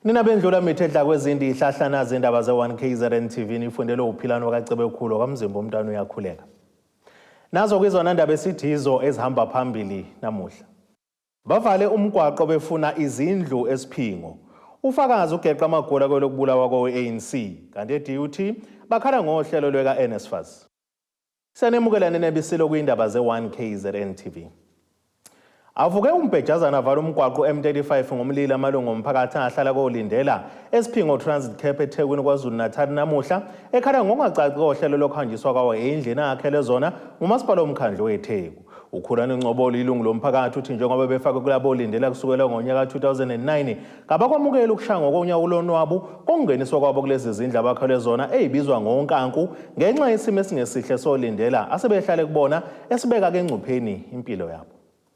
Nina bendlula mithedla kwezindi ihlahlana zendaba ze1KZNTV ifundele uphilano kaCebekhulu kamzimba umntwana uyakhuleka. Nazo kwizona ndaba esithizo ezihamba phambili namuhla. Bavale umgwaqo befuna izindlu Esiphingo. Ufakazi ugeqa amagula kwelokubulawa kwe-ANC kanti eDUT bakhala ngohlelo lweka NSFAS. Sanemukelane nebisilo kwindaba ze1KZNTV. Avuke umbhejazana avala umgwaqo M35 ngomlilo amalungu omphakathi ahlala kolindela Esiphingo Transit Camp eThekwini KwaZulu-Natal namuhla ekhala ngokungacaci kohlelo lokuhanjiswa kwawo endlini akhele zona ngumasipala omkhandlu weTheku. Ukhulana Ncobolo ilungu lomphakathi uthi njengoba befake kulabo lindela kusukela ngonyaka 2009 kabakwamukela ukushaya ngokonyaka ulonwabo kongeniswa kwabo kulezi zindlu abakhele zona ezibizwa ngonkanku ngenxa yesimo esingesihle solindela asebehlale kubona esibeka kengcupheni impilo yabo.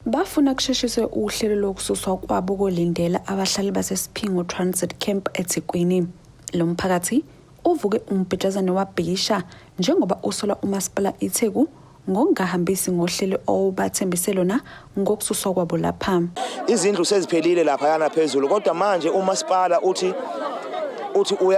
Bafuna kusheshiswe uhlelo lokususwa kwabo kolindela abahlali basesiphingo Transit Camp eThekwini. Lo mphakathi uvuke umbhejazane wabhekisha njengoba usola umasipala iTheku ngokungahambisi ngohlelo obathembise lona ngokususwa kwabo lapha. Izindlu seziphelile lapha yana phezulu kodwa manje umasipala uthi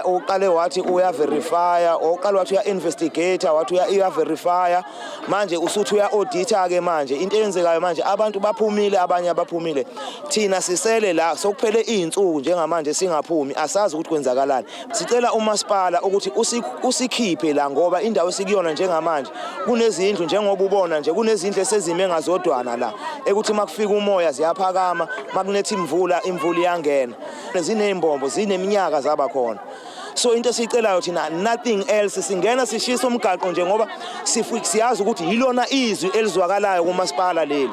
uqale wathi uya verify oqale wathi uya investigate wathi uya verify manje usuthi uya auditor ke manje into eyenzekayo manje abantu baphumile abanye abaphumile thina sisele la sokuphele izinsuku njengamanje singaphumi asazi ukuthi kwenzakalani. Sicela umasipala ukuthi usikhiphe la ngoba indawo esikuyona njengamanje kunezindlu njengoba ubona nje kunezindlu esezime ngazodwana la ekuthi makufika umoya ziyaphakama makunethi imvula iyangena zinembombo zineminyaka zaba khona. So into sicelayo thina nothing else singena sishisa umgaqo njengoba siyazi ukuthi yilona izwi elizwakalayo kumasipala leli.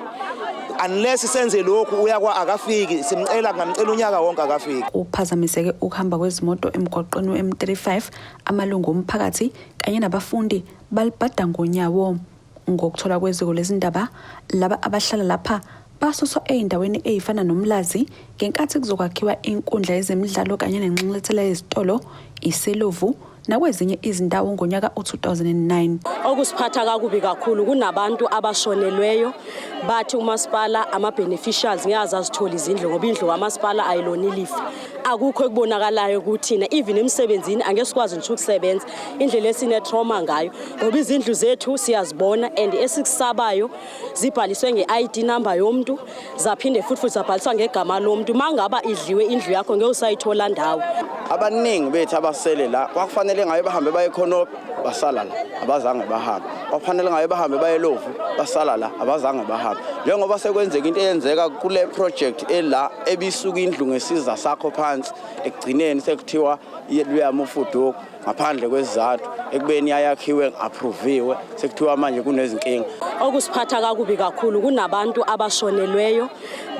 Unless senze lokhu uyakwa akafiki simcela ngamcela unyaka wonke akafiki. Uphazamiseke ukuhamba kwezimoto emgwaqweni we-M35 amalungu omphakathi kanye nabafundi balibhada ngonyawo. Ngokuthola kweziko lezindaba laba abahlala lapha basuswa eyindaweni ezifana nomlazi ngenkathi kuzokwakhiwa inkundla yezemidlalo kanye nenxilethela yezitolo iselovu nakwezinye izindawo ngonyaka u2009. Okusiphatha kakubi kakhulu kunabantu abashonelweyo bathi umasipala ama-beneficials ngiyazi azithola izindlu ngoba indlu kamasipala ayilona ilifa. Akukho ekubonakalayo kuthina even emsebenzini angesikwazi nje ukusebenza indlela esine trauma ngayo ngoba izindlu zethu siyazibona and esikusabayo zibhaliswe nge-ID number yomuntu zaphinde futhi zabhaliswa ngegama lomuntu mangaba idliwe indlu yakho ngeke usayithola ndawo. Abaningi bethu abasele la kwakufanele ngabe bahambe baye khona basala la abazange bahambe. Kwakufanele ngabe bahambe baye Lovu basala la abazange bahambe. Njengoba sekwenzeka into eyenzeka kule project ela ebisuka indlu ngesiza sakho phansi ekugcineni sekuthiwa luyamufuduko ngaphandle kwesizathu ekubeni yayakhiwe approviwe sekuthiwa manje kunezinkinga. Okusiphatha kakubi kakhulu kunabantu abashonelweyo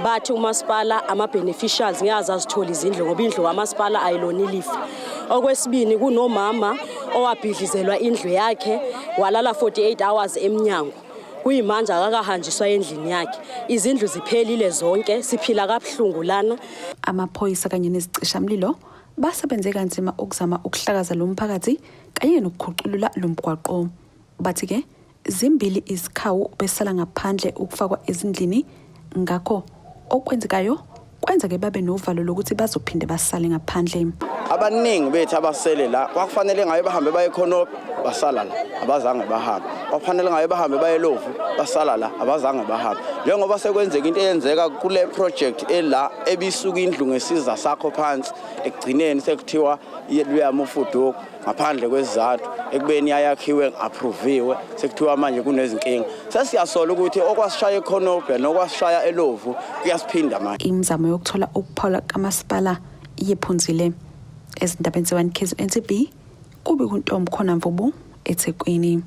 bathi umasipala ama-beneficials ngiyazi azithola izindlu ngoba indlu kamasipala ayilona ilifa. Okwesibini kunomama owabhidlizelwa indlu yakhe walala 48 hours emnyango. Kuyimanje akakahanjiswa endlini yakhe. Izindlu ziphelile zonke siphila kabuhlungu lana. Amaphoyisa kanye nezicishamlilo basebenze kanzima ukuzama ukuhlakaza lo mphakathi kanye nokukhuculula lo mgwaqo. Bathi ke zimbili izikhawu besala ngaphandle ukufakwa ezindlini ngakho okwenzekayo kwenza ke babe novalo lokuthi bazophinde basale ngaphandle. Abaningi bethu abasele la kwakufanele ngabe bahambe baye khona basala la abazange bahambe. Kwakufanele ngabe bahambe baye Lovu basala la abazange bahambe. Njengoba sekwenzeka into eyenzeka kule project ela ebisuka indlu ngesiza sakho phansi ekugcineni sekuthiwa luyamufuduko ngaphandle kwesizathu ekubeni yayakhiwe approviwe sekuthiwa manje kunezinkinga. Sesiyasola ukuthi okwasishaya ekhonobhe nokwasishaya eLovu kuyasiphinda manje. Imizamo yokuthola ukuphawula kamasipala iyephunzile. Ezindabeni ze1KZNTV kube kuntombi khona Mvubu eThekwini.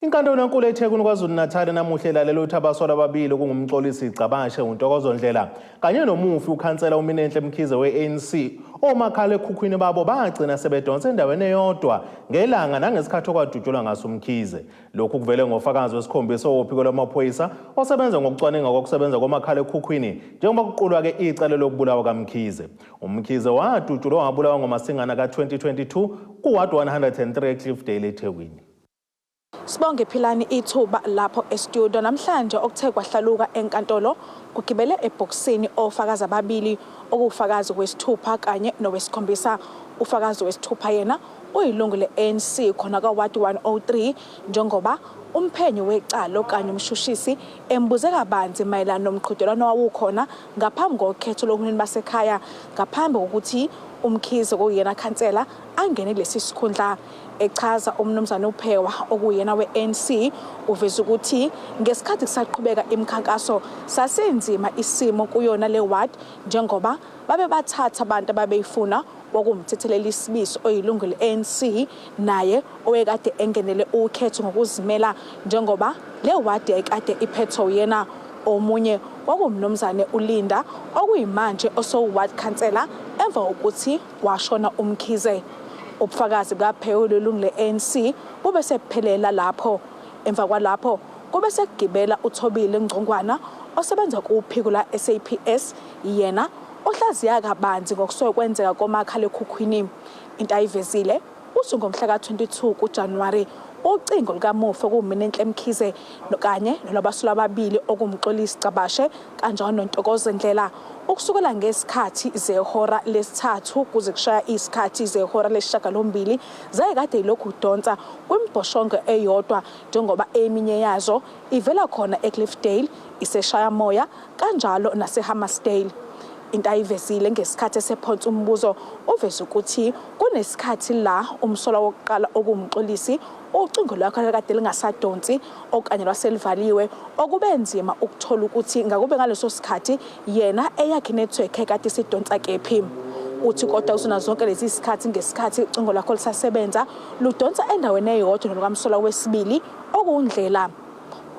Inkantolo enkulu eThekwini KwaZulu-Natal namuhla ilalele ukuthi abasolwa ababili kungumxolisi Cabashe uNtokozo Ndlela kanye nomufi ukhansela uMinenhle Mkhize we-ANC omakhala ekhukhwini babo bagcina sebedonsa endaweni eyodwa ngelanga nangesikhathi okwadutshulwa ngaso uMkhize. Lokhu kuvele ngofakazi wesikhombisa ophiko lwamaphoyisa osebenza ngokucwaninga kokusebenza komakhala ekhukhwini njengoba kuqulwa ke icala lokubulawa kaMkhize. uMkhize wadutshulwa wabulawa ngoMasingana ka2022 kuward 103 eCliffdale eThekwini. Sibonge Philani ithuba lapho e-studio namhlanje okuthe kwahlaluka enkantolo kugibele ebhokisini ofakazi ababili okufakazi wesithupha kanye nowesikhombisa. Ufakazi wesithupha yena uyilungu le-ANC khona ka-Ward 103 njengoba umphenyi wecala kanye umshushisi embuze kabanzi mayelana nomqhudelwano owawukhona ngaphambi kokhetho lohulumeni basekhaya ngaphambi kokuthi uMkhize okuyena khansela angene lesi sikhundla. Echaza umnumzana uPhewa okuyena we-ANC uveza ukuthi ngesikhathi kusaqhubeka imikhankaso sasenzima isimo kuyona le ward njengoba babe bathatha abantu ababeyifuna wokumthethelela isibiso oyilungu le-ANC naye owekade engenele ukhetho ngokuzimela njengoba le ward yayikade iphethwe yena. Omunye wakumnumzane uLinda okuyimanje oso-ward councillor emva kokuthi washona uMkhize. Ubufakazi kaPhewa lelungu le-ANC bube sephelela lapho. Emva kwalapho kube sekugibela uThobile Ngcongwana osebenza kuphiko la SAPS yena ohlaziya kabanzi ngokusuke kwenzeka komakhalekhukhwini. Into ayivezile uthi ngomhla ka-22 kuJanuwari ucingo lukamufa kuMinenhle Mkhize kanye nolabasula ababili okumxolisi Cabashe kanjalo noNtokozo Ndlela ukusukela ngesikhathi zehora lesithathu kuze kushaya isikhathi zehora lesishiyagalombili zayekade ilokhu udonsa kwimbhoshongo eyodwa njengoba eminye yazo ivela khona eCliffdale, iseshaya moya kanjalo naseHammersdale. Into ayivezile ngesikhathi esephonsa umbuzo uveza ukuthi kunesikhathi la umsola wokuqala okumxolisi ucingo lwakhe kade lingasadonsi okanye lwaselivaliwe okubenzima ukuthola ukuthi ngakube ngaleso sikhathi yena eyakhe network kade sidonsa kephi. Uthi kodwa usona zonke lezi sikhathi ngesikhathi ucingo lwakhe lisasebenza ludonsa endaweni eyodwa nokamsola wesibili okundlela.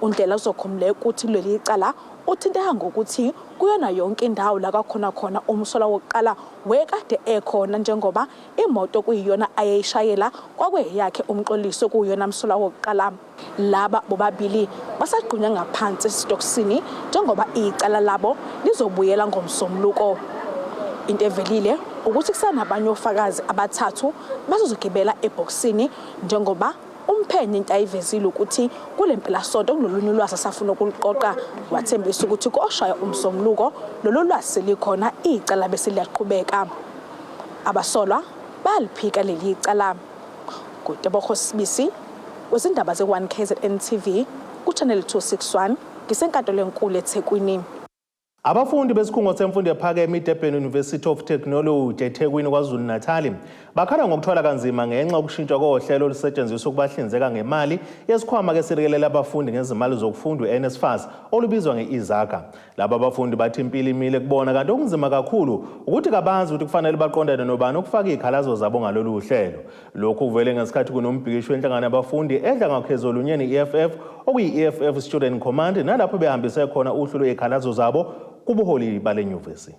Undlela uzokhumule ukuthi leli icala uthinteka ngokuthi kuyona yonke indawo la khona umsola wokuqala wekade ekhona njengoba imoto kuyiyona ayeyishayela kwakweyakhe umxoliso kuyona umsola wokuqala. Laba bobabili basagqunywa ngaphansi esitokisini njengoba icala labo lizobuyela ngomsombuluko. Into evelile ukuthi kusanabanye ofakazi abathathu bazozogibela ebhokisini njengoba umphenyi into ayivezile ukuthi kule mpelasonto kunolunye ulwazi asafuna ukuliqoqa wathembisa ukuthi koshaya umsombuluko lolu lwazi selikhona icala bese liyaqhubeka. Abasolwa baliphika leli icala. Kutebokho Sibisi wezindaba ze1KZNTV kuchannel 261 ngisenkantolo enkulu eThekwini. Abafundi besikhungo semfundo ephakeme iDurban University of Technology eThekwini KwaZulu-Natal bakhala ngokuthola kanzima ngenxa yokushintshwa kohlelo olusetshenziswa ukubahlinzeka ngemali yesikhwama ke silekelela abafundi ngezimali zokufunda uNSFAS olubizwa ngeIzaka. Laba abafundi bathi impilo imile kubona kanti okunzima kakhulu ukuthi kabanzi ukuthi kufanele baqondane nobani ukufaka izikhalazo zabo ngalolu hlelo. Lokhu kuvele ngesikhathi kunombhikisho wenhlangano yabafundi edla ngakhezolunyeni EFF okuyi-EFF Student Command nalapho behambise khona uhlu lwezikhalazo zabo kubuholi bale nyuvesi.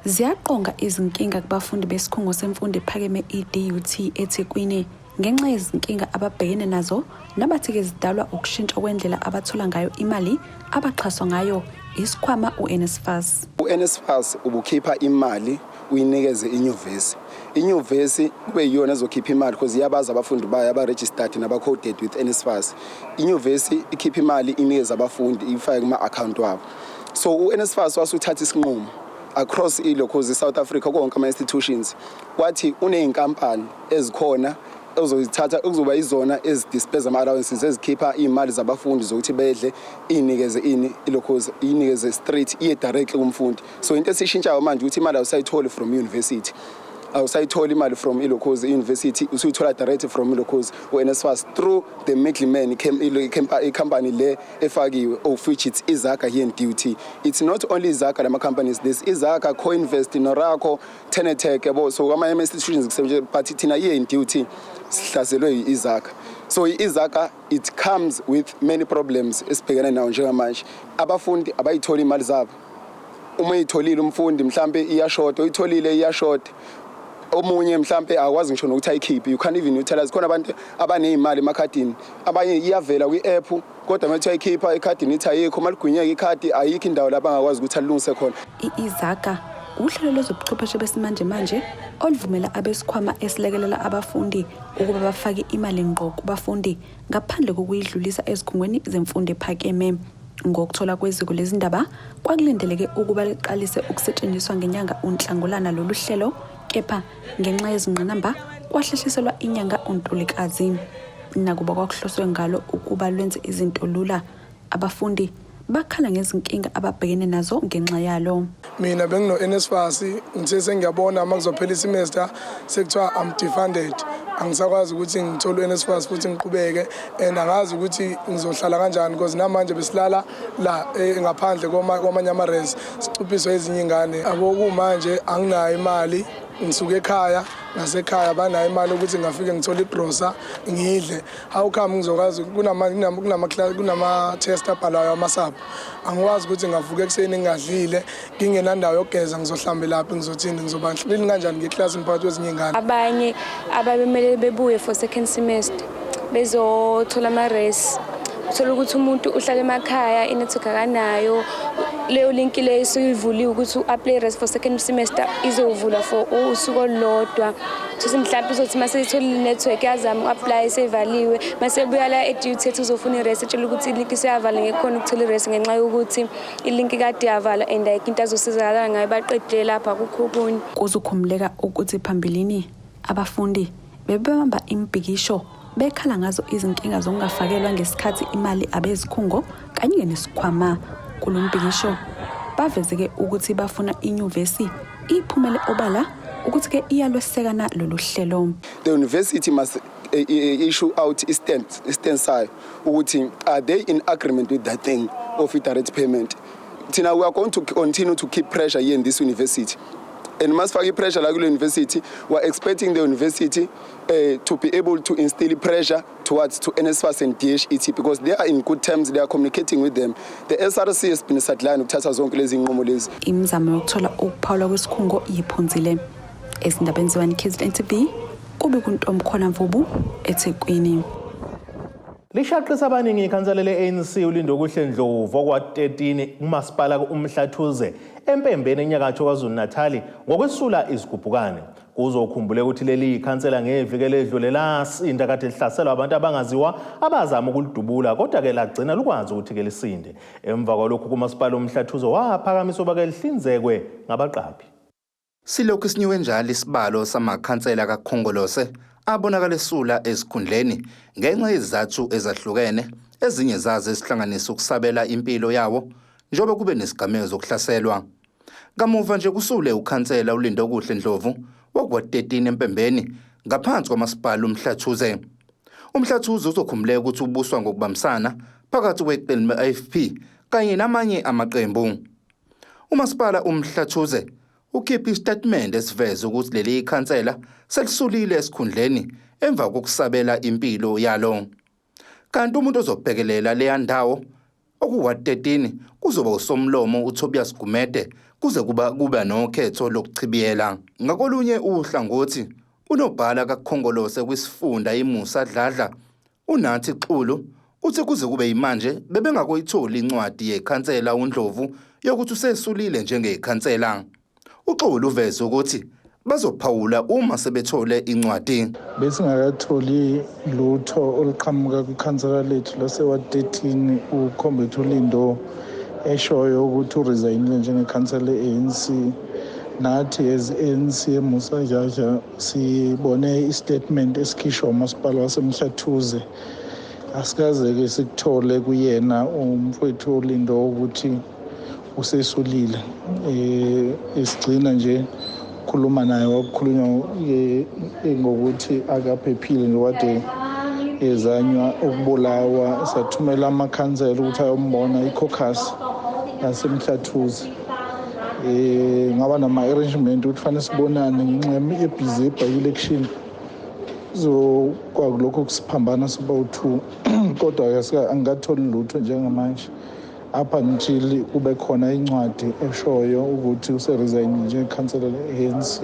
Ziyaqonga izinkinga kubafundi besikhungo semfundo ephakeme iDUT eThekwini ngenxa yezinkinga ababhekene nazo nabathi-ke zidalwa ukushintsha kwendlela abathola ngayo imali abaxhaswa ngayo isikhwama uNSFAS. uNSFAS ubukhipha imali uyinikeze inyuvesi. Inyuvesi kube yiyona ezokhipha imali because iyabaza abafundi bayo aba-registered naba-coded with NSFAS. Inyuvesi ikhipha imali inikeze abafundi ifake kuma-account wabo. So uNSFAS wasuthatha isinqumo across ilokhozi South Africa konke ama-institutions kwathi uney'nkampani ezikhona ezozithatha okuzoba izona ezidispense ama-allowances ezikhipha iy'mali zabafundi zokuthi bedle inikeze ilokhozi inikeze straight iye directly kumfundi. So into esishintshayo manje ukuthi imali awusayitholi from university, awusayitholi imali from ilokhozi university, usuyithola direct from ilokhozi uNSFAS through the middleman company le efakiwe of which it's Izaka here in DUT. It's not only Izaka lama companies, there's Izaka, Co-Invest, Norako, Tenetech yabo. So ama institutions but thina here in DUT sihlaselwe Izaka. So Izaka, it comes with many problems esibhekene nawo njengamanje. Abafundi abayitholi imali zabo. Uma uyitholile umfundi mhlambe iyashota, uyitholile iyashota. Omunye mhlambe akwazi ngisho nokuthi ayikhiphe. You can't even utilize khona abantu abanezimali emakhadini. Abanye iyavela kwi-app kodwa manje ayikhipha ekhadini ithi ayikho, maligwinyeka ikhadi ayikho indawo lapha angakwazi ukuthi alungise khona. Izaka uhlelo lwezobuchwepheshe besimanje manje oluvumela abesikhwama esilekelela abafundi ukuba bafake imali ngqo kubafundi ngaphandle kokuyidlulisa ezikhungweni zemfundo ephakeme. Ngokuthola kweziko lezindaba kwakulindeleke ukuba liqalise ukusetshenziswa ngenyanga uNhlangulana lolu hlelo, kepha ngenxa yezingqinamba kwahlehliselwa inyanga uNtulikazi. Nakuba kwakuhloswe ngalo ukuba lwenze izinto lula, abafundi bakhala ngezinkinga ababhekene nazo ngenxa yalo. Mina bengino NSFAS, ngithe sengiyabona makuzophela isemester sekuthiwa I'm defunded. Angisakwazi ukuthi ngithole NSFAS futhi ngiqhubeke and angazi ukuthi ngizohlala kanjani because namanje besilala la ngaphandle kwamanye ama-res sicuphiswa ezinye ingane. Abokumanje anginayo imali, ngisuke ekhaya, ngasekhaya banayo imali ukuthi ngafike ngithole igrosa ngidle. How come ngizokwazi kunama-test abhalwayo amasapho, angikwazi ukuthi ngavuka ekuseni ngingadlile ngingenandawo yokugeza, ngizohlambe laphi, ngizothini, ngizobanhlulini kanjani ngeklasini phakathi kwezinye ingane. Abanye ababemele bebuye for second semester bezothola ama-res, uthola ukuthi umuntu uhlala emakhaya inetwork akanayo, leyo link leyo siyivuliwe ukuthi u-apply res for second semester izovula for usuku olulodwa. Futhi mhlawumbe izothi mase ithola network yazama uapply sevaliwe, mase buya la e-duty ethi uzofuna i-res etshela ukuthi i-link seyavala ngekhona ukuthola i-res ngenxa yokuthi i-link kade yavala and ayikho into azosizakala ngayo baqedile lapha kukho okunye. Kuzokhumuleka ukuthi phambilini abafundi bebebamba imbhikisho bekhala ngazo izinkinga zokungafakelwa ngesikhathi imali abezikhungo kanye nesikhwama. Kulo mbhikisho bavezeke ukuthi bafuna inyuvesi iphumele obala ukuthi ke iyalwesekana lolu hlelo. The university must issue out a stand ukuthi are they in agreement with that thing of direct payment. Tina, we are going to continue to keep pressure here in this university. And must fake pressure like the university. We are expecting the university to be able to instill pressure towards to NSFAS and DHET because they are in good terms, they are communicating with them. The SRC has been sidelined ukuthatha zonke lezi inqumo lezi. Imizamo yokuthola ukuphawula kwesikhungo iyiphunzile. Ezindabeni ze-1KZNTV kube kuntomkhona Mvubu eThekwini. Lishaqisa abaningi ikhansela le-ANC uLindokuhle Ndlovu okwa-13 umasipala uMhlathuze empembeni enyakatho KwaZulu-Natal ngokwesula izigubhukane. Kuzokhumbule ukuthi leli ikhansela ngeviki eledlule lasinda kade lihlaselwa abantu abangaziwa abazama ukulidubula kodwa ke lagcina lukwazi ukuthi ke lisinde. Emva kwalokho kumasipala uMhlathuze waphakamiswa bake lihlinzekwe ngabaqaphi. Silokhu sinywe njalo isibalo samakhansela kaKhongolose abonakala esula ezikhundleni ngenxa yezizathu ezahlukene, ezinye zazo ezihlanganisa ukusabela impilo yawo njengoba kube nesigameko zokuhlaselwa. Kamuva nje kusule ukhansela uLindokuhle Ndlovu okwa-13 empembeni ngaphansi kwamasipala uMhlathuze. uMhlathuze uzokhumuleka ukuthi ubuswa ngokubambisana phakathi kweqembu le-AFP kanye namanye amaqembu. Umasipala uMhlathuze ukhipha istatement esiveza ukuthi leli ikhansela selisulile esikhundleni emva kokusabela impilo yalo. Kanti umuntu ozobhekelela leya ndawo okuwa-13 kuzoba usomlomo uTobias Gumede kuze kuba nokhetho lokuchibiyela. Ngakolunye uhlangothi unobhala kaKhongolose kwisifunda iMusa Dladla uNathi Xulu uthi kuze kube imanje bebengakuyitholi incwadi yekhansela uNdlovu yokuthi usesulile njengekhansela. Uxolo uveze ukuthi bazophawula uma sebethole incwadi. Besingakatholi lutho oluqhamuka kwikhansela lethu lasewa-13 uKhombethu Lindo eshoyo ukuthi uresign njengekhansela le-ANC. Nathi as ANC eMusa Jaja sibone istatement esikhishwa umasipala waseMhlathuze. Asikaze-ke sikuthole kuyena umfowethu Lindo ukuthi usesulile. Isigcina nje khuluma naye wakukhulunywa ngokuthi akaphephile nje ezanywa ukubulawa. Sathumela amakhansela ukuthi ayombona i-caucus yaseMhlathuze. Ngaba nama-arrangement ukuthi fanele sibonane ngenxa yebhizi by-election kwakulokho kusiphambana soba-2 kodwa angikatholi lutho njengamanje apha until kube khona incwadi eshoyo ukuthi useresign njengekhansela le-ANC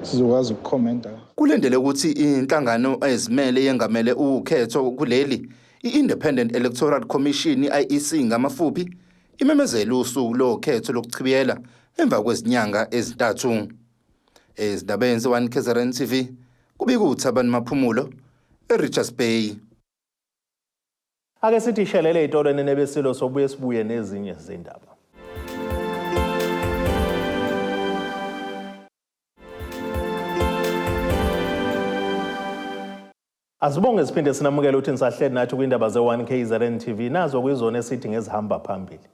sizokwazi ukukhomenta. Kulendele ukuthi inhlangano ezimele yengamele ukhetho kuleli i-Independent Electoral Commission IEC ngamafuphi imemezela usuku lokhetho lokuchibiyela emva kwezinyanga ezintathu. Ezindabeni ze-1KZNTV kubika uThabani Maphumulo eRichards Bay. Ake sithi shelele itolweni nebesilo sobuye sibuye nezinye izindaba. Asibonge siphinde sinamukele uthi nisahleli nathi kwindaba ze-1KZNTV nazo kwizona esithi ngezihamba phambili.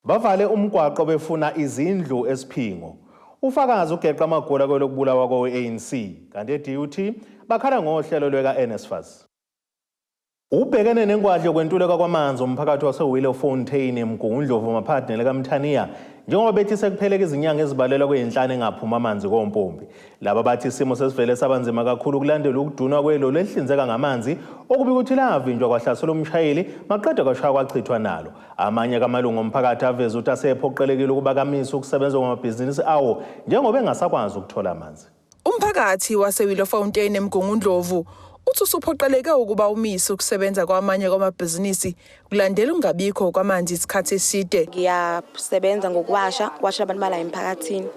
Bavale umgwaqo befuna izindlu Esiphingo. Ufakazi ugeqa amagula kwelokubulawa kwe-ANC kanti eDUT bakhala ngohlelo lweka-NSFAS. Ubhekene nengwadlo kwentuleka kwamanzi umphakathi waseWillowfontein eMgungundlovu maphadnele kaMthaniya njengoba bethi sekupheleka izinyanga ezibalelwa kweyinhlanu engaphuma amanzi kompompi. Laba bathi isimo sesivele sabanzima kakhulu kulandela ukudunwa kwelo lehlinzeka ngamanzi okubika ukuthi lavinjwa kwahlasela umshayeli maqeda kwashaya kwachithwa nalo. Amanye kamalungu omphakathi aveza ukuthi asephoqelekile ukuba kamisa ukusebenza kwamabhizinisi awo njengoba engasakwazi ukuthola amanzi. Umphakathi waseWillowfontein eMgungundlovu uthi usuphoqeleke ukuba umise ukusebenza kwamanye kwamabhizinisi kulandela ungabikho kwamanzi isikhathi eside. Ngiyasebenza ngokuwasha abantu bala emphakathini.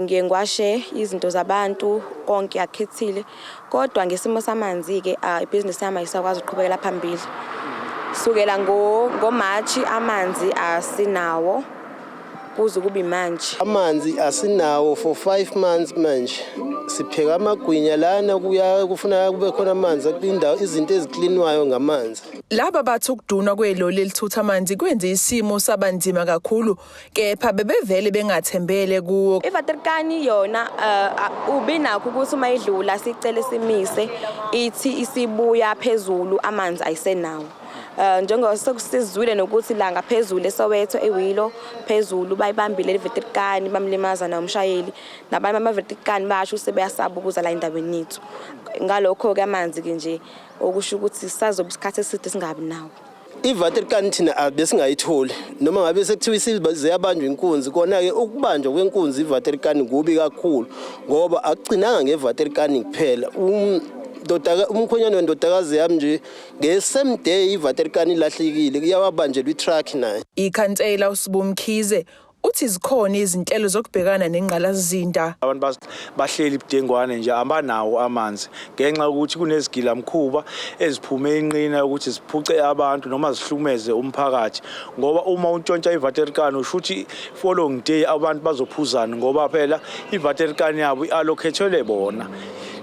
Ngiye ngwashe izinto zabantu konke yakhethile kodwa ngesimo samanzi ke ibhizinisi yami ayisakwazi ukuqhubekela phambili. Sukela ngoMarch amanzi asinawo kuze kube manje. Amanzi asinawo for 5 months manje. Sipheka amagwinya lana kufuna kube khona amanzi indawo izinto eziklinwayo ngamanzi. Laba bathi ukudunwa kweloli elithutha amanzi kwenze isimo sabanzima kakhulu kepha bebevele bengathembele kuwo. Ivaterkani yona ubinakho ukuthi uma idlula sicele simise ithi isibuya phezulu amanzi ayisenawo. Njengoba sekusizwile nokuthi la ngaphezulu eSoweto eWillow phezulu bayibambile iveterkani bamlimaza nomshayeli nabanye amaveterkani basho sebeyasaba ukuza la endaweni yethu. Ngalokho ke amanzi ke nje okusho ukuthi sazoba isikhathi eside singabi nawo. Ivaterkani thina abesingayitholi noma ngabe sekuthiwa isize yabanjwa inkunzi kona ke ukubanjwa kwenkunzi ivaterkani kubi kakhulu ngoba akucinanga ngevaterkani kuphela. Umkhonyane wendodakazi yami nje ngesame day ivaterkani ilahlekile kuyawabanjelwa itruck naye. Ikhansela uSibumkhize uthi zikhona izinhlelo zokubhekana nengqalazizinda. Abantu bahleli ibudengwane nje abanawo amanzi ngenxa ukuthi kunezigilamkhuba eziphume inqina ukuthi ziphuce abantu noma zihlukumeze umphakathi ngoba uma untshontsha ivaterkani ushuthi following day abantu bazophuzana ngoba phela ivaterkani yabo iallocatele bona.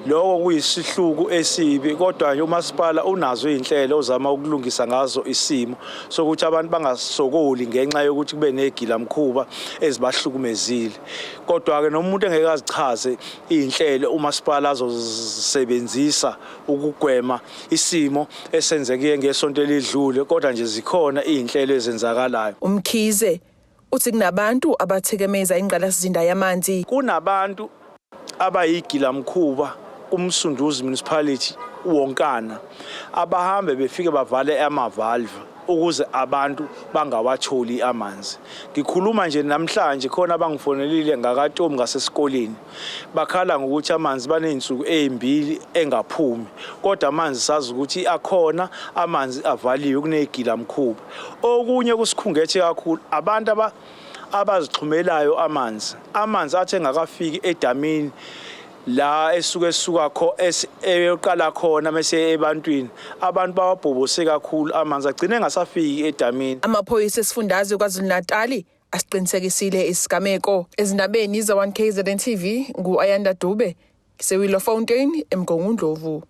Lokho kuyisihluku esibi kodwa nje umasipala unazo izinhlelo ozama ukulungisa ngazo isimo sokuthi abantu bangasokoli ngenxa yokuthi kube negilamkhuba ezibahlukumezile. Kodwa ke nomuntu engeke azichaze izinhlelo umasipala azosebenzisa ukugwema isimo esenzeke ngesonto elidlule kodwa nje zikhona izinhlelo ezenzakalayo. Umkhize uthi kunabantu abathekemeza ingqalasizinda yamanzi. Kunabantu abayigilamkhuba umsunduzi municipality wonkana abahambe befike bavale amavalve ukuze abantu bangawatholi amanzi. Ngikhuluma nje namhlanje khona abangifonelile ngakaTomi ngasesikoleni bakhala ngokuthi amanzi baneyinsuku ezimbi engaphumi kodwa amanzi sazi ukuthi akhona amanzi avaliwe kunegilamkhuba. Okunye kusikhungethe kakhulu abantu abazixhumelayo amanzi athi engakafiki edamini la esuka kho eyoqala khona mase ebantwini abantu bawabhobose kakhulu amanzi agcine engasafiki edamini. Amaphoyisa esifundazwe KwaZulu-Natal asiqinisekisile isigameko. Ezindabeni ze-1KZNTV ngu-Ayanda Dube ngiseWillowfontein eMgungundlovu.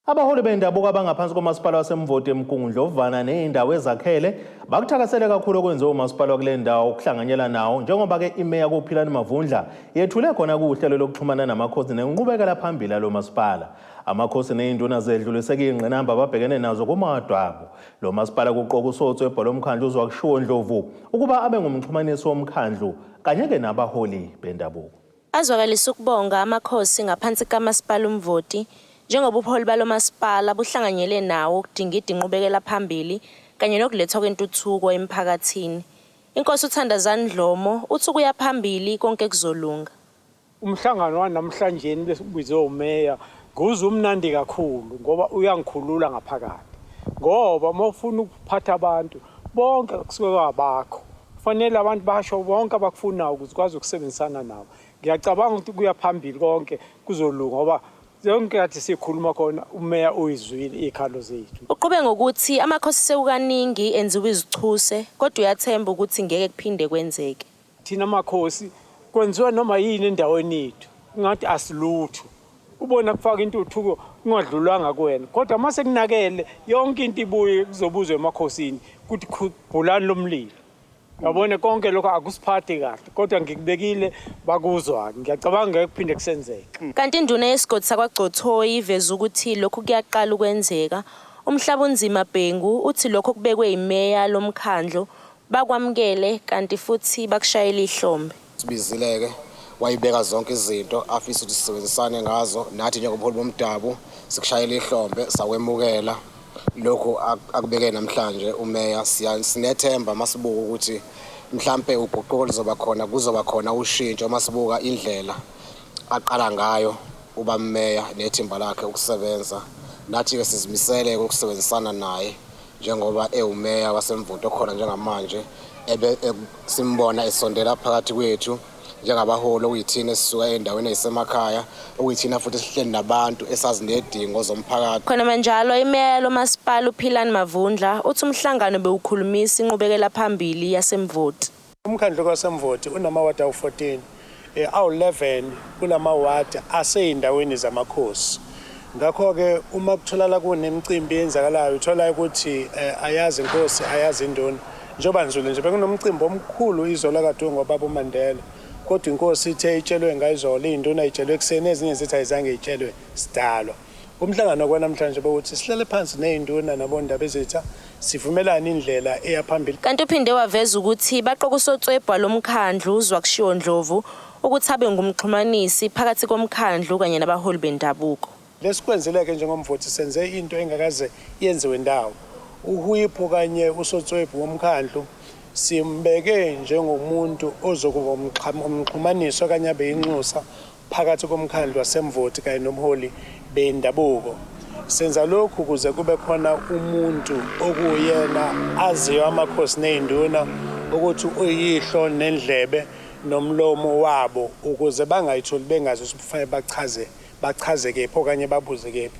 Abaholi bendabuko abangaphansi komasipala waseMvoti eMgungundlovana nezindawo ezakhele bakuthakasele kakhulu okwenziwa umasipala kule ndawo ukuhlanganyela nawo njengoba ke imeya kuPhilani Mavundla yethule khona kuhlelo lokuxhumana namakhosi nenqubekela phambili lo masipala. Amakhosi nezinduna zedluliseke ingqinamba ababhekene nazo kumadwabo. Lo masipala kuqoka usotho ebhola omkhandlu uzwakushiwo Ndlovu ukuba abe ngumxhumanisi womkhandlu kanye ke nabaholi bendabuko. Azwakalisa ukubonga amakhosi ngaphansi kamasipala uMvoti njengoba ubuholi balo masipala buhlanganyele nawo ukudingida inqubekela phambili kanye nokulethwa kwentuthuko emphakathini. Inkosi uThandazani Dlomo uthi kuya phambili konke kuzolunga. Umhlangano wanamhlanje besibizwe umeya nguzumnandi kakhulu ngoba uyangikhulula ngaphakathi. Ngoba mawufuna ukuphatha abantu bonke kusuke kwabakho Kufanele abantu basho bonke abakufunayo ukuthi kwazi ukusebenzisana nawo. Ngiyacabanga ukuthi kuya phambili konke kuzolunga ngoba zonke kathi sikhuluma khona umeya uyizwile ikhalo zethu. Uqhube ngokuthi amakhosi sekukaningi enziwe izichuse kodwa uyathemba ukuthi ngeke kuphinde kwenzeke. Thina amakhosi kwenziwa noma yini endaweni yethu. Ngathi asilutho. Ubona kufaka intuthuko kungadlulwanga kuwena. Kodwa mase kunakele yonke into ibuye kuzobuzwa emakhosini ukuthi khubhulani lomlilo. Yabona konke lokho akusiphathi kahle kodwa ngikubekile bakuzwa ngiyacabanga ngeke kuphinde kusenzeke. Kanti induna yesigodi sakwaGcothoyi iveza ukuthi lokhu kuyaqala ukwenzeka. Umhlaba unzima Bhengu uthi lokho kubekwe imeya lomkhandlo bakwamukele kanti futhi bakushayela ihlombe. Sibizileke wayibeka zonke izinto afisa ukuthi sisebenzisane ngazo nathi njengomholi bomdabu sikushayela ihlombe sakwemukela lokho akubeke namhlanje umeya sinethemba masibuka ukuthi mhlambe uguquko lizoba khona kuzoba khona ushintsho masibuka indlela aqala ngayo uba meya nethimba lakhe ukusebenza nathi ke sizimisele ukusebenzisana naye njengoba ewumeya wasemvuto okhona njengamanje simbona esondela phakathi kwethu njengabaholi okuyithina esisuka endaweni ezisemakhaya okuyithina futhi sihleli nabantu esazi nedingo zomphakathi. Khona manjalo imeya lomasipala uPhilani Mavundla uthi umhlangano bewukhulumisa inqubekela phambili yasemvoti. Umkhandlu kaSemvoti unamawadi awu14 awu11 kulamawadi aseyindaweni zamakhosi. Ngakho ke uma kutholala kunemicimbi yenzakalayo uthola ukuthi ayazi inkosi ayazi induna njoba nzulu nje bekunomcimbi omkhulu izola kaDungu wababa uMandela kodwa inkosi ithe itshelwe ngayizola induna itshelwe ekseni ezinye zithi ayizange itshelwe sidalwa. Umhlangano kwanamhlanje bokuthi sihlele phansi nezinduna nabondaba ezitha sivumelana indlela eyaphambili. Kanti uphinde waveza ukuthi baqokusotswebha lomkhandlu uzwa kushiwo Ndlovu ukuthi abe ngumxhumanisi phakathi komkhandlu kanye nabaholi bendabuko. Lesikwenzileke njengomvoti senze into engakaze yenziwe ndawo. Uhuyipho kanye usotswebhu womkhandlu simbeke njengomuntu ozokuba umxhumaniso kanye abeyinxusa phakathi komkhandlu wasemvoti kanye nomholi bendabuko. Senza lokhu kuze kube khona umuntu okuyena aziyo amakhosi nezinduna ukuthi uyihlo nendlebe nomlomo wabo ukuze bangayitholi bengazi ukuthi kufanele bachaze kephi okanye babuze kephi.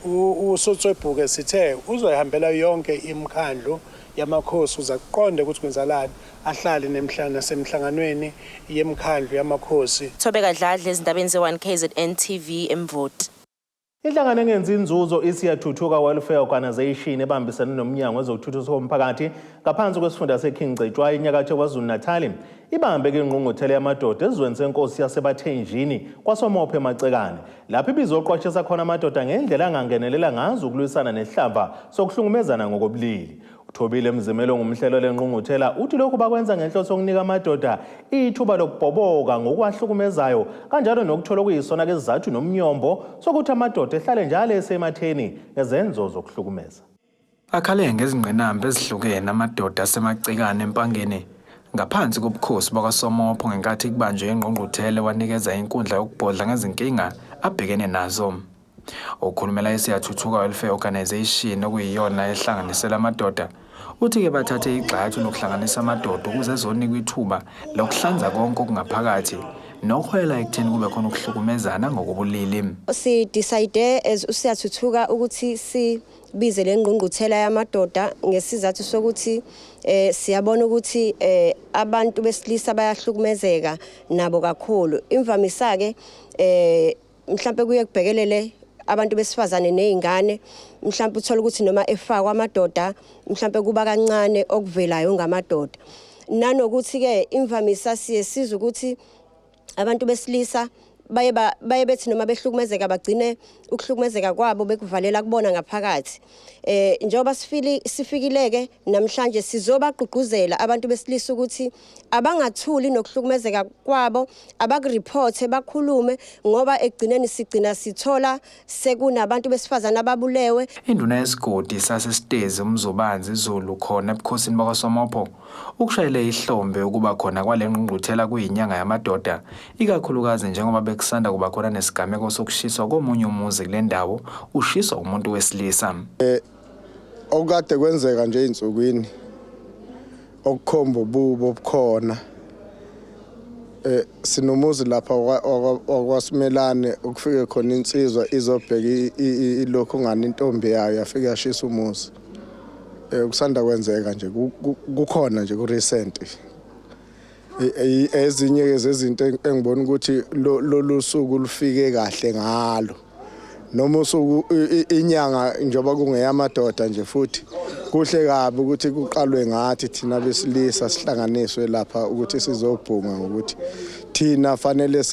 Usotswebhuke sithe uzoyihambela yonke imkhandlu yamakhosi uzakuqonda ukuthi kwenzalani ahlale nemhlana semhlanganweni yemkhandlu yamakhosi. Thobeka Dladla ezindabeni ze1KZNTV emvoti. Inhlangano engenzi inzuzo isiyathuthuka Welfare Organization ebambisana nomnyango wezokuthuthukiswa komphakathi ngaphansi kwesifunda seKing Cetshwayo enyakatho KwaZulu-Natal ibambe ke ingqungquthela yamadoda ezweni senkosi yaseBathenjini kwaSomophe eMacekane lapho ibizoqwashisa khona amadoda ngendlela angangenelela ngazo ukulwisana nehlamba sokuhlungumezana ngokobulili. Uthobile Mzimelo ngumhlelo lengqungquthela uthi lokhu bakwenza ngenhloso yokunika amadoda ithuba lokubhoboka ngokwahlukumezayo kanjalo nokuthola kuyisona ke izathu nomnyombo sokuthi amadoda ehlale njalo esematheni ezenzo zokuhlukumeza. Akhale ngezingqinamba ezihlukene amadoda asemacikane empangeni ngaphansi kobukhosi bakwaSomopho ngenkathi kubanjwe ingqungquthela wanikeza inkundla yokubhodla ngezinkinga abhekene nazo. Ukhulumela isiyathuthuka Welfare Organization okuyiyona ehlanganisela amadoda uthi ke bathathe igxathu lokuhlanganisa amadoda ukuze ezonikwa ithuba lokuhlanza konke okungaphakathi nokuhwela ekutheni kube khona ukuhlukumezana ngokobulili. Si decide as usiyathuthuka ukuthi sibize lengqungquthela yamadoda ngesizathu sokuthi siyabona ukuthi abantu besilisa bayahlukumezeka nabo kakhulu. Imvamisa ke mhlambe kuye kubhekelele abantu besifazane nezingane mhlambe uthola ukuthi noma efakwa amadoda mhlambe kuba kancane okuvelayo ngamadoda nanokuthi ke imvamisa siza ukuthi abantu besilisa baye bethi noma behlukumezeka bagcine ukuhlukumezeka kwabo bekuvalela kubona ngaphakathi. Njengoba sifikileke namhlanje sizobagqugquzela abantu besilisa ukuthi abangathuli nokuhlukumezeka kwabo abakureport bakhulume ngoba egcineni sigcina sithola sekunabantu besifazana ababulewe. Induna yesigodi sasesitezi umzobanzi izulu khona ebukhosini bakwaSomopho ukushayela ihlombe ukuba khona kwalengqungquthela kuyinyanga yamadoda ikakhulukazi njengoba bekusanda kuba khona nesigameko sokushiswa komunye umuzi kule ndawo ushiswa umuntu wesilisa. Okade kwenzeka nje insukwini okukhomba ububo obukhona. Sinomuzi lapha wakwaSimelane ukufike khona insizwa izobheka ilokho ngani intombi yayo yafika yashisa umuzi. Kusanda kwenzeka nje kukhona nje ku recent. Ezinye zezinto engibona ukuthi lolu suku lufike kahle ngalo. Noma usuku inyanga njoba kungeyamadoda nje futhi kuhle kabi ukuthi kuqalwe ngathi thina besilisa sihlanganiswe lapha ukuthi sizobhunga ukuthi thina fanele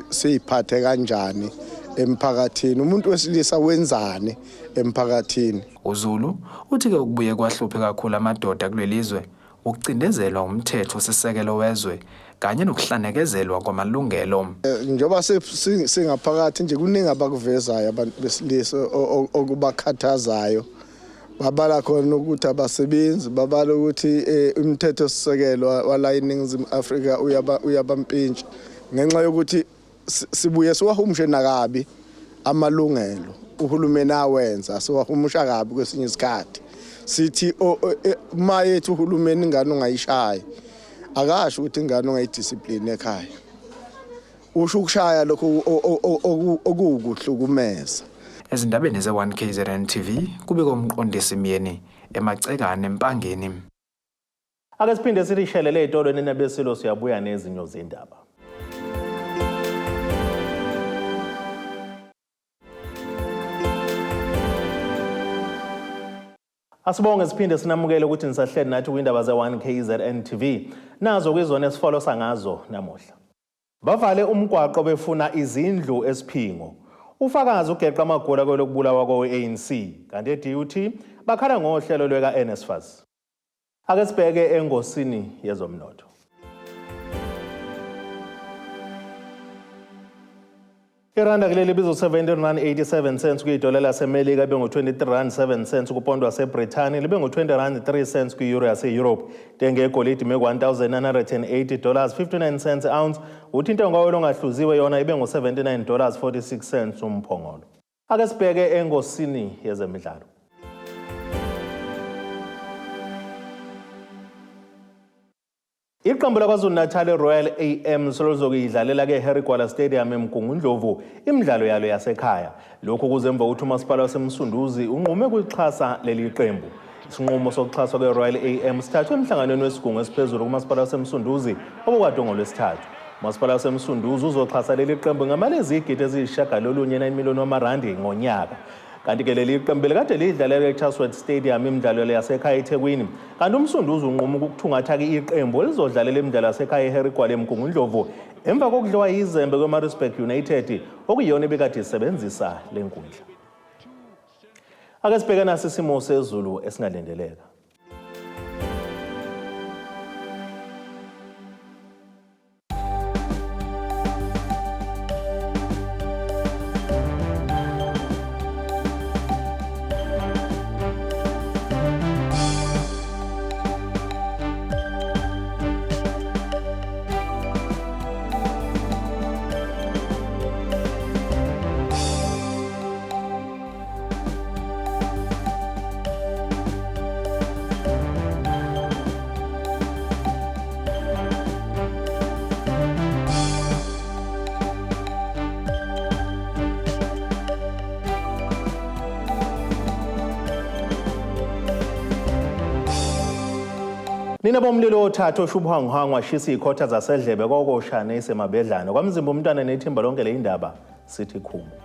siphathe kanjani emphakathini, umuntu wesilisa wenzani emphakathini. uZulu uthi ke ukubuye kwahluphe kakhulu amadoda kulelizwe ukucindezelwa umthetho sisekelo wezwe kanye nokuhlanekezelwa kwamalungelo. Njoba singaphakathi nje kuningi abakuvezayo abantu besilisa okubakhathazayo. Babala khona ukuthi abasebenzi, babala ukuthi umthetho sisekelo wala eNingizimu Afrika uyabampintshi ngenxa yokuthi sibuye siwahumushe nakabi amalungelo uhulumeni awenza, siwahumusha kabi kwesinye isikhathi. Sithi mayethu uhulumeni ingane ungayishaya akasho ukuthi ingane ungayidiscipline ekhaya. Usho ukushaya lokho okuwukuhlukumeza. Ezindabeni ze1KZNTV kubika umqondisi Myeni emacekane empangeni. Ake siphinde silishelele etolweni nebesilo siyabuya nezinyo zendaba. Asibonge siphinde sinamukele ukuthi nisahleli nathi kwindaba ze1KZNTV. Nazo kwizona esifolo sangazo namuhla. Bavale umgwaqo befuna izindlu Esiphingo. Ufakazi ugeqa amagula kwelokubulawa kwe-ANC kanti eDUT bakhala ngohlelo lweka NSFAS. Ake sibheke engosini yezomnotho. Iranda kuleli bizo 17.87 cents kuyidola laseMelika bengu 23.7 cents kupondwa waseBrithani libe ngu 20.3 cents kueuro yase-Europe. Tenge egolidi me $1,980.59 cents ounce. Uthi intengo kawo longahluziwe yona ibe ngu $79.46 cents umphongolo. Ake sibheke engosini yezemidlalo. Iqembu laKwaZulu-Natal Royal AM selozokuyidlalela ke-Harry Gwala Stadium eMgungundlovu imidlalo yalo yasekhaya. Lokhu kuzemva ukuthi umasipala waseMsunduzi unqume ukuxhasa leli qembu. Isinqumo sokuxhaswa kwe-Royal AM sithathwe emhlanganweni wesigungu esiphezulu kumasipala waseMsunduzi obukade ngolwesithathu. Umasipala waseMsunduzi uzoxhasa leli qembu ngamali ezigidi eziyisishiyagalolunye R9 million ngonyaka. Kanti ke leli qembu likade lidlalela eChartworth Stadium imidlalo yasekhaya eThekwini. Kanti uMsunduzi unqume ukuthungatha iqembu elizodlalela imidlalo yasekhaya eHarry Gwala eMgungundlovu emva kokudliwa yizembe kweMaritzburg United okuyiyona ebekade isebenzisa lenkundla. Ake sibheke nasi isimo sezulu esingalindeleka. Nina bomlilo othathu oshubhangwangwa shisa ikhotha zasedlebe kokoshane esemabedlana kwamzimba umntwana nethimba lonke le indaba sithi khulu.